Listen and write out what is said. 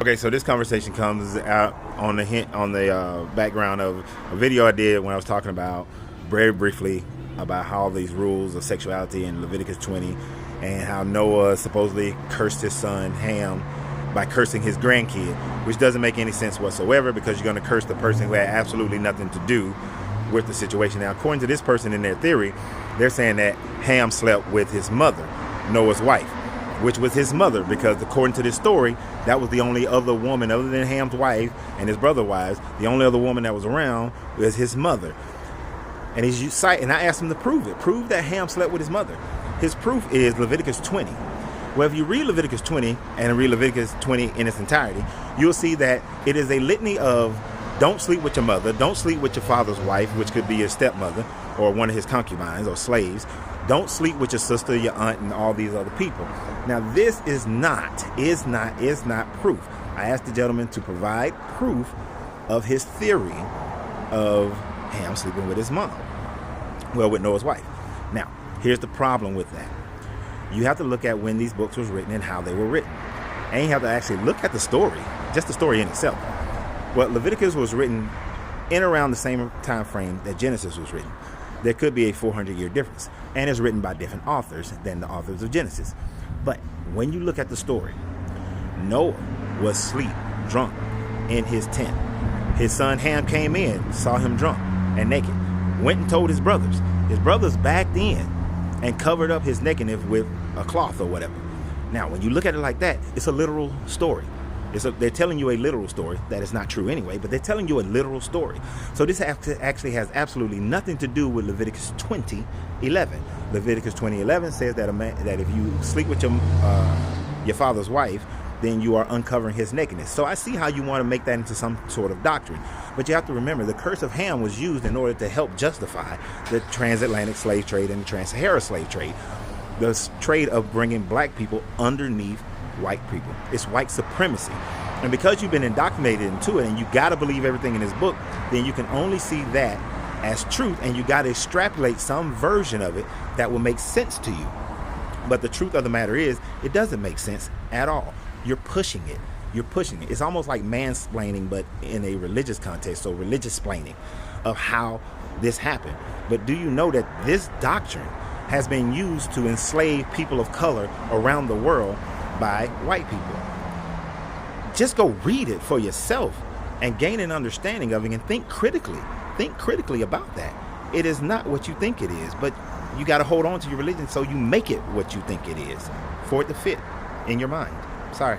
Okay, so this conversation comes out on the background of a video I did when I was talking about very briefly about how these rules of sexuality in Leviticus 20 and how Noah supposedly cursed his son Ham by cursing his grandkid, which doesn't make any sense whatsoever because you're going to curse the person who had absolutely nothing to do with the situation. Now, according to this person in their theory, they're saying that Ham slept with his mother, Noah's wife, which was his mother, because according to this story, that was the only other woman other than Ham's wife and his brother's wives. The only other woman that was around was his mother. And and I asked him to prove it. Prove that Ham slept with his mother. His proof is Leviticus 20. Well, if you read Leviticus 20 and read Leviticus 20 in its entirety, you'll see that it is a litany of don't sleep with your mother, don't sleep with your father's wife, which could be your stepmother or one of his concubines or slaves. Don't sleep with your sister, your aunt, and all these other people. Now, this is not proof. I asked the gentleman to provide proof of his theory of Ham sleeping with his mom. Well, with Noah's wife. Now, here's the problem with that. You have to look at when these books was written and how they were written. And you have to actually look at the story, just the story in itself. Well, Leviticus was written in around the same time frame that Genesis was written. There could be a 400-year difference, and it's written by different authors than the authors of Genesis. But when you look at the story, Noah was asleep, drunk, in his tent. His son Ham came in, saw him drunk and naked, went and told his brothers. His brothers backed in and covered up his nakedness with a cloth or whatever. Now, when you look at it like that, it's a literal story. They're telling you a literal story that is not true anyway, but they're telling you a literal story. So this actually has absolutely nothing to do with Leviticus 20:11. Leviticus 20:11 says that if you sleep with your father's wife, then you are uncovering his nakedness. So I see how you want to make that into some sort of doctrine. But you have to remember, the curse of Ham was used in order to help justify the transatlantic slave trade and the trans-Saharan slave trade. The trade of bringing black people underneath white people. It's white supremacy. And because you've been indoctrinated into it and you got to believe everything in this book, then you can only see that as truth, and you got to extrapolate some version of it that will make sense to you. But the truth of the matter is, it doesn't make sense at all. You're pushing it. You're pushing it. It's almost like mansplaining, but in a religious context, so religious splaining of how this happened. But do you know that this doctrine has been used to enslave people of color around the world by white people? Just go read it for yourself and gain an understanding of it and think critically. Think critically about that. It is not what you think it is, but you got to hold on to your religion so you make it what you think it is for it to fit in your mind. Sorry.